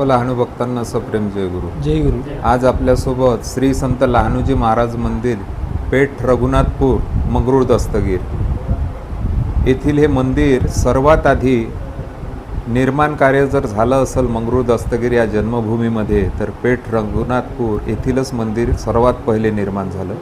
लहानू भक्तांना सप्रेम जय गुरु. जय गुरु. आज आपल्यासोबत श्री संत लहानूजी महाराज मंदिर, पेठ रघुनाथपूर, मंगरूळ दस्तगीर येथील हे मंदिर सर्वात आधी निर्माण कार्य जर झालं असेल मंगरूळ दस्तगीर या जन्मभूमीमध्ये, तर पेठ रघुनाथपूर येथीलच मंदिर सर्वात पहिले निर्माण झालं.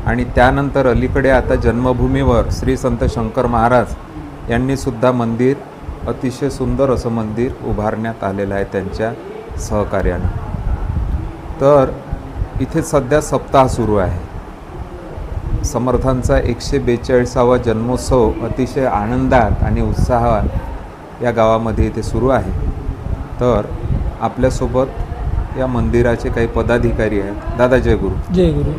आणि त्यानंतर अलीकडे आता जन्मभूमीवर श्री संत शंकर महाराज यांनी सुद्धा मंदिर, अतिशय सुंदर असं मंदिर उभारण्यात आलेलं आहे त्यांच्या सहकार्यानं. तर इथे सध्या सप्ताह सुरू आहे. समर्थांचा 142वा जन्मोत्सव अतिशय आनंदात आणि उत्साहात या गावामध्ये इथे सुरू आहे. तर आपल्यासोबत या मंदिराचे काही पदाधिकारी आहेत. दादा जय गुरु. जय गुरु.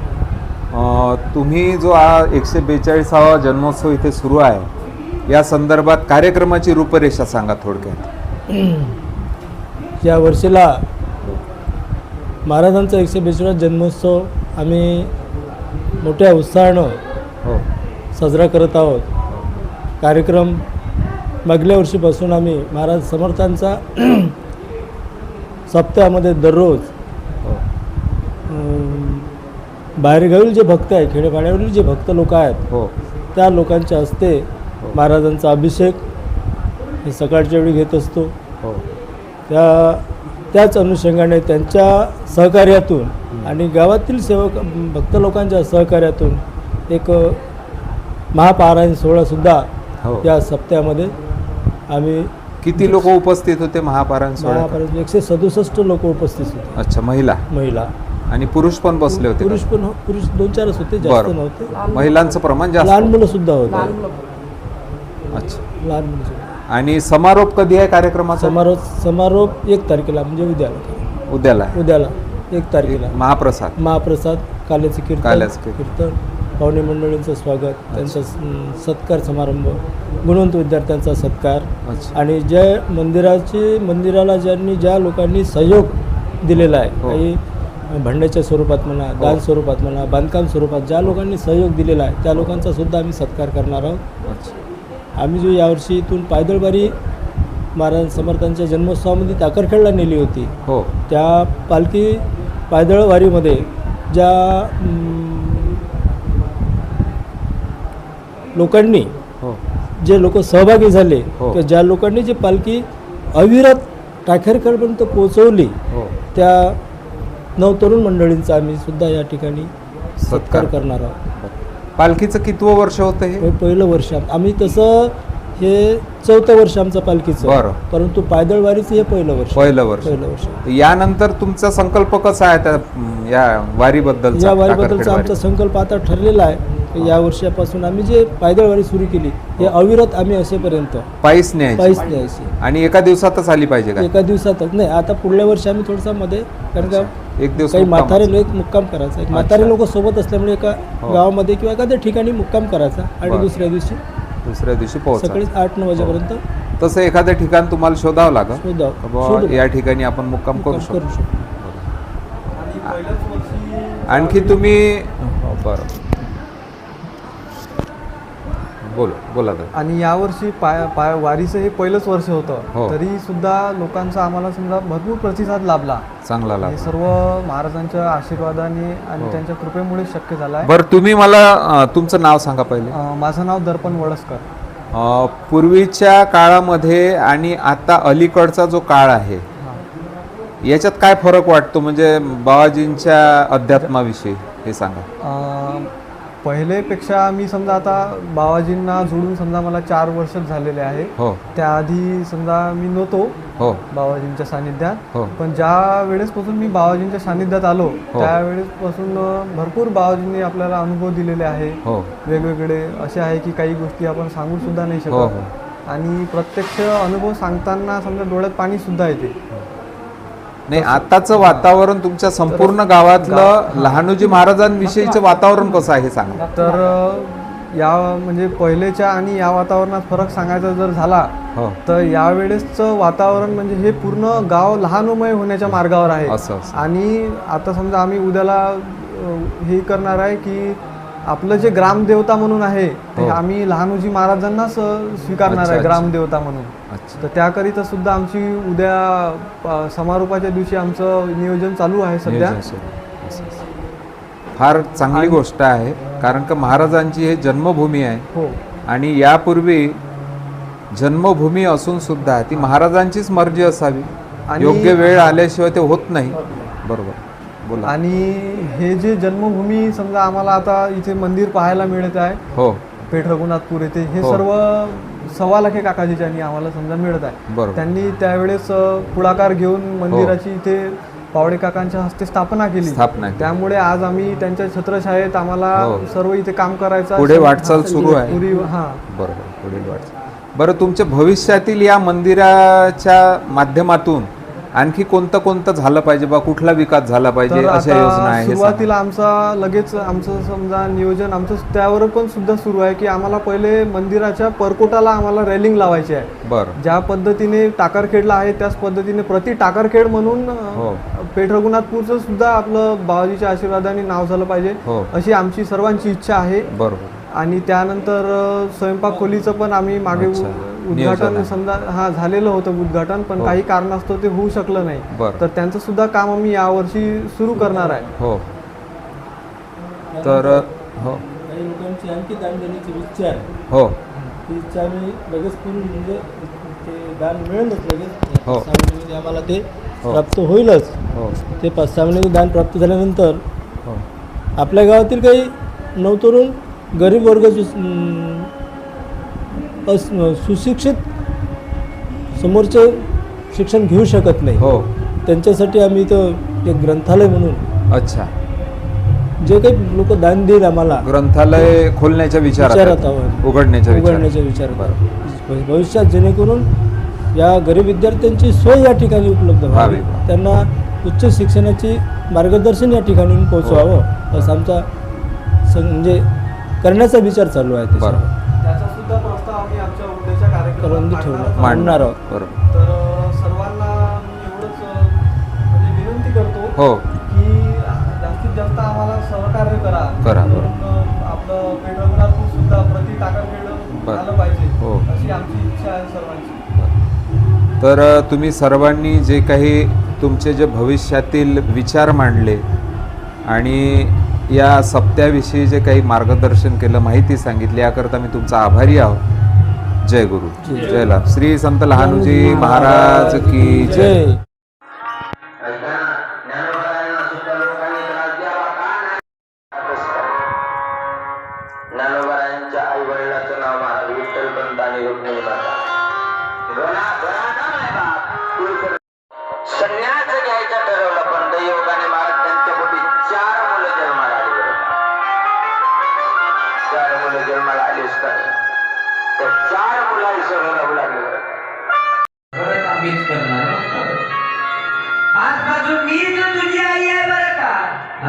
तुम्ही जो हा 142वा जन्मोत्सव इथे सुरू आहे, या संदर्भात कार्यक्रमाची रूपरेषा सांगा थोडक्यात. या वर्षीला महाराजांचा 142वा जन्मोत्सव आम्ही मोठ्या उत्साहानं साजरा करत आहोत. कार्यक्रम मागल्या वर्षीपासून आम्ही महाराज समर्थांचा सप्ताहामध्ये दररोज बाहेरगावील जे भक्त आहे, खेडेपाड्यावरील जे भक्त लोक आहेत, त्या लोकांच्या हस्ते महाराजांचा अभिषेक हे सकाळच्या वेळी घेत असतो. त्याच अनुषंगाने त्यांच्या सहकार्यातून आणि गावातील सेवक भक्त लोकांच्या सहकार्यातून एक महापारायण सोहळासुद्धा या सप्त्यामध्ये आम्ही. किती लोक उपस्थित होते महापारायण सोहळ्यात? 167 लोक उपस्थित होते. अच्छा. महिला आणि पुरुष पण बसले होते? पुरुष 2-4 होते, जास्त नव्हते. महिलांचं प्रमाण जास्त. लहान मुलं सुद्धा होते. अच्छा. लहान मुलं. आणि समारोप कधी आहे कार्यक्रमाचा? समारोप 1 तारखेला, म्हणजे उद्याला 1 तारखेला. महाप्रसाद, काल्याचे कीर्तन, पाहुणे मंडळींचं स्वागत, त्यांचा सत्कार समारंभ, गुणवंत विद्यार्थ्यांचा सत्कार. आणि मंदिराला ज्या लोकांनी सहयोग दिलेला आहे, काही भांड्याच्या स्वरूपात म्हणा, दान स्वरूपात म्हणा, बांधकाम स्वरूपात ज्या लोकांनी सहयोग दिलेला आहे, त्या लोकांचा सुद्धा आम्ही सत्कार करणार आहोत. आम्ही जो यावर्षी इथून पायदळवारी महाराज समर्थांच्या जन्मोत्सवामध्ये टाकरखेडला नेली होती, त्या पालखी पायदळवारीमध्ये ज्या लोकांनी, जे लोक सहभागी झाले, किंवा ज्या लोकांनी जी पालखी अविरत टाकरखेडपर्यंत पोहोचवली, त्या नवतरुण मंडळींचा आम्ही सुद्धा या ठिकाणी सत्कार करणार आहोत. पालखीचं कितवं वर्ष होतं हे? पहिलं वर्ष. आम्ही तसं हे 4थं वर्ष आमचं पालखीचं, परंतु पायदळवारीचं हे पहिलं वर्ष. यानंतर तुमचा संकल्प कसा आहे या वारीबद्दल? या वारीबद्दलचा आमचा संकल्प आता ठरलेला आहे. या वर्षापासून आम्ही जे पायदळवारी सुरू केली, हे अविरत आम्ही असेपर्यंत पायीच न्यायची. आणि एका दिवसातच आली पाहिजे का? एका दिवसातच नाही. आता पुढल्या वर्षी आम्ही थोडंसं मध्ये, कारण का एक दिवस काही म्हातारे लोक मुक्काम करायचा, म्हातारे लोक सोबत असल्यामुळे एका गावामध्ये किंवा एखाद्या ठिकाणी मुक्काम करायचा आणि दुसऱ्या दिवशी पोहोचायचं सकाळी 8-9 वाजेपर्यंत. तसं एखाद्या ठिकाण तुम्हाला शोधावं लागेल, या ठिकाणी आपण मुक्काम करू शकतो. आणखी तुम्ही बोला. आणि यावर्षी वारीचं हे पहिलंच वर्ष होतं, तरी सुद्धा लोकांचा आम्हाला समजा भरपूर प्रतिसाद लाभला, चांगला लाभला. सर्व महाराजांच्या आशीर्वादाने आणि त्यांच्या कृपेमुळे शक्य झालं आहे. बरं, तुम्ही मला तुमचं नाव सांगा पहिले. माझं नाव दर्पण वडसकर. पूर्वीच्या काळामध्ये आणि आता अलीकडचा जो काळ आहे, याच्यात काय फरक वाटतो, म्हणजे बाबाजींच्या अध्यात्माविषयी हे सांगा. पहिलेपेक्षा मी समजा आता बाबाजींना जोडून समजा मला 4 वर्ष झालेले आहे. त्याआधी समजा मी नव्हतो बाबाजींच्या सानिध्यात, पण ज्या वेळेसपासून मी बाबाजींच्या सानिध्यात आलो, त्यावेळेसपासून भरपूर बाबाजींनी आपल्याला अनुभव दिलेले आहे. वेगवेगळे असे आहे की काही गोष्टी आपण सांगू सुद्धा नाही शकत. आणि प्रत्यक्ष अनुभव सांगताना समजा डोळ्यात पाणी सुद्धा येते. नाही, आताचं वातावरण तुमच्या संपूर्ण गावातलं लहानूजी महाराजांविषयीचं वातावरण कसं आहे सांगा. तर या म्हणजे पहिलेच्या आणि या वातावरणात फरक सांगायचा जर झाला, तर यावेळेसचं वातावरण म्हणजे हे पूर्ण गाव लहानोमय होण्याच्या मार्गावर आहे. आणि आता समजा आम्ही उद्याला हे करणार आहे की आपलं जे ग्रामदेवता म्हणून आहे ते आम्ही लहानोजी महाराजांनाच स्वीकारणार आहे ग्रामदेवता म्हणून. तर त्याकरिता सुद्धा आमची उद्या समारोपाच्या दिवशी आमचं नियोजन चालू आहे सध्या. फार चांगली गोष्ट आहे, कारण का महाराजांची हे जन्मभूमी आहे. हो. आणि यापूर्वी जन्मभूमी असून सुद्धा ती महाराजांचीच मर्जी असावी, योग्य वेळ आल्याशिवाय ते होत नाही. बरोबर, बोला. आणि हे जे जन्मभूमी समजा आम्हाला आता इथे मंदिर पाहायला मिळत आहे. हो. पेठ रघुनाथपूर येथे हे सर्व 1.25 लाख काकाजींनी आम्हाला समजा मिळत आहे. त्यांनी त्यावेळेस पुढाकार घेऊन मंदिराची इथे पावडे काकांच्या हस्ते स्थापना केली. त्यामुळे आज आम्ही त्यांच्या छत्रछायेत आम्हाला सर्व इथे काम करायचं, पुढे वाटचाल सुरू आहे. बरोबर, पुढे वाटचाल. बरं, तुमच्या भविष्यातील या मंदिराच्या माध्यमातून आणखी कोणतं झालं पाहिजे बा, कुठला विकास झाला पाहिजे अशा योजना आहे? सुरुवातीला आमचं समजा नियोजन आमचं त्यावर पण सुद्धा सुरू आहे की आम्हाला पहिले मंदिराच्या परकोटाला आम्हाला रेलिंग लावायची आहे. बरं. ज्या पद्धतीने टाकरखेडला आहे त्याच पद्धतीने प्रति टाकरखेड म्हणून पेठ रघुनाथपूरचं सुद्धा आपलं बाबाजीच्या आशीर्वादाने नाव झालं पाहिजे अशी आमची सर्वांची इच्छा आहे. बरोबर. आणि त्यानंतर स्वयंपाक खोलीचं पण आम्ही मागे उद्घाटन समजा झालेलं होतं उद्घाटन, पण काही कारणास्तव ते होऊ शकलं नाही. तर त्यांचं सुद्धा काम आम्ही यावर्षी सुरू करणार आहे. हो. तर काही लोकांची आणखी दान देण्याची इच्छा आहे. हो. ती इच्छा आम्ही लगेच पूर्ण म्हणजे ते दान मिळेलच लगेच. 5-6 महिन्यामध्ये आम्हाला ते प्राप्त होईलच. ते 5-6 महिन्याचं दान प्राप्त झाल्यानंतर आपल्या गावातील काही नवतरुण गरीब वर्ग सुशिक्षित समोरचे शिक्षण घेऊ शकत नाही, त्यांच्यासाठी आम्ही इथं एक ग्रंथालय म्हणून जे काही लोक दान देईल आम्हाला ग्रंथालय खोलण्याच्या विचारात उघडण्याच्या विचारात भविष्यात, जेणेकरून या गरीब विद्यार्थ्यांची सोय या ठिकाणी उपलब्ध व्हावी, त्यांना उच्च शिक्षणाची मार्गदर्शन या ठिकाणी पोहोचवावं असं आमचा म्हणजे करण्याचा विचार चालू आहे. त्याचा सुद्धा प्रस्ताव आम्ही आमच्या उद्याच्या कार्यक्रमात मांडणार आहोत. तर सर्वांना एवढंच म्हणजे विनंती करतो की जास्तीत जास्त आम्हाला सहकार्य करा. आपलं पेठ रघुनाथपूर सुद्धा प्रति टाकरखेड आलं पाहिजे अशी आमची इच्छा आहे सर्वांची. तर तुम्ही सर्वांनी जे काही तुमचे जे भविष्यातील विचार मांडले आणि या सप्त्याविषयी जे काही मार्गदर्शन केलं, माहिती सांगितली, याकरता मी तुमचा आभारी आहोत. जय गुरु, जय लाभ. श्री संत लहानूजी महाराज की जय. ज्ञानोबारायांच्या आई वडिलांचं नाव महाराज विठ्ठल पंत आणि रुक्मिणी माता. संन्यास घ्यायचं ठरवलं, पण दैवयोगाने महाराज त्यांच्या पोटी 4 मुलं जन्माला आली. 4 मुलं जन्माला आली असताना त्या 4 मुलांनी सगळं राहू लागलं. मीच करणार, आजपासून मीच तुझी आई आहे बरं का,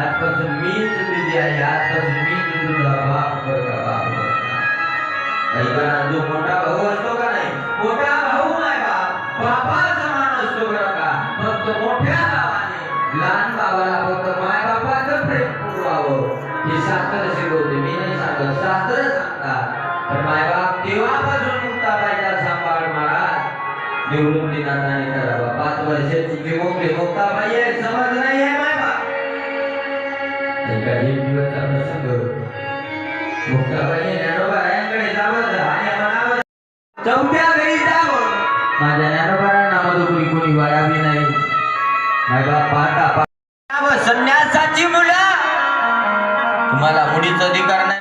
आजपासून मीच तुझी आई, आजपासून मीच तुझा बाप बरं का, बाप बरं का. जो मोठा भाऊ असतो का नाही, मोठा भाऊ नाही बाप, बापा समान असतो बरं का. फक्त मोठ्या भावाने लहान भावाला फक्त माय बापाचं प्रेम पुरवावं हे शास्त्र शिकवते. मी नाही सांगत, शास्त्र सांगतात. तर माय बाप तेव्हापासून मुक्ताबाईचा सांभाळ महाराज निवृत्तीनाथाने करावा. 5 वर्षाची विमुक्ती मुक्ताबाई आहे, समज नाही आहे माय बाप. एक दिवसचा प्रसंग, मुक्ताबाई ज्ञानोबारायांकडे जावं आणि म्हणावं, 4थ्या घरी जावं, माझ्या ज्ञानोबारांना मधुपुरी कोणी वाढावी नाही. माय बाप पाहता संन्यासाची मुलं, तुम्हाला मुलीचा अधिकार नाही.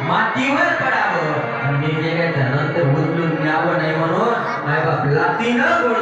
मातीवर पडावं आणि नंतर उचलून न्यावं नाही म्हणून माय बाप लातीनं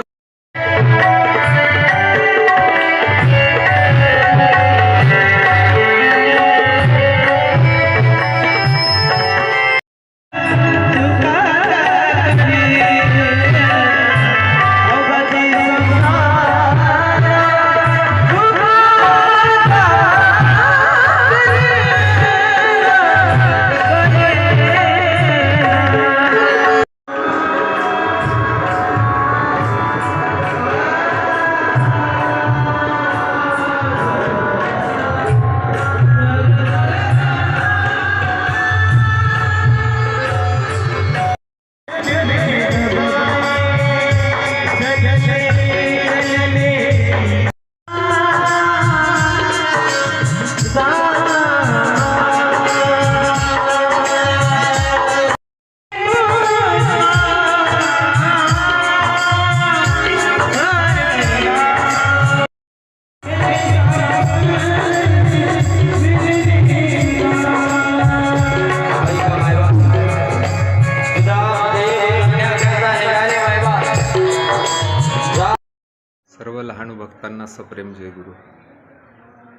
लहानू भक्तांना सप्रेम जय गुरु.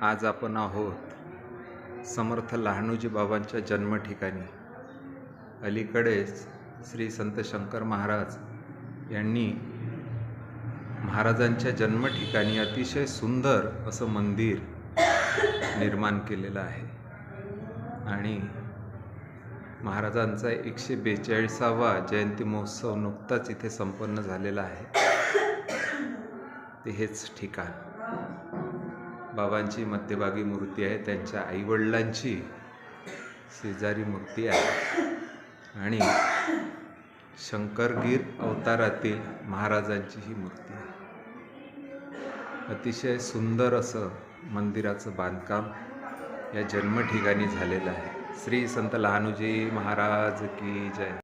आज आपण आहोत समर्थ लहानूजी बाबांच्या जन्म ठिकाणी. अलीकडेच श्री संत शंकर महाराज यांनी महाराजांच्या जन्म ठिकाणी अतिशय सुंदर असं मंदिर निर्माण केलेलं आहे आणि महाराजांचा 142वा जयंती महोत्सव नुकताच इथे संपन्न झालेला आहे. ते हेच ठिकाण. बाबांची मध्यभागी मूर्ती आहे, त्यांच्या आईवडिलांची शेजारी मूर्ती आहे आणि शंकरगीर अवतारातील महाराजांची ही मूर्ती आहे. अतिशय सुंदर असं मंदिराचं बांधकाम या जन्म ठिकाणी झालेलं आहे. श्री संत लहानूजी महाराज की जय.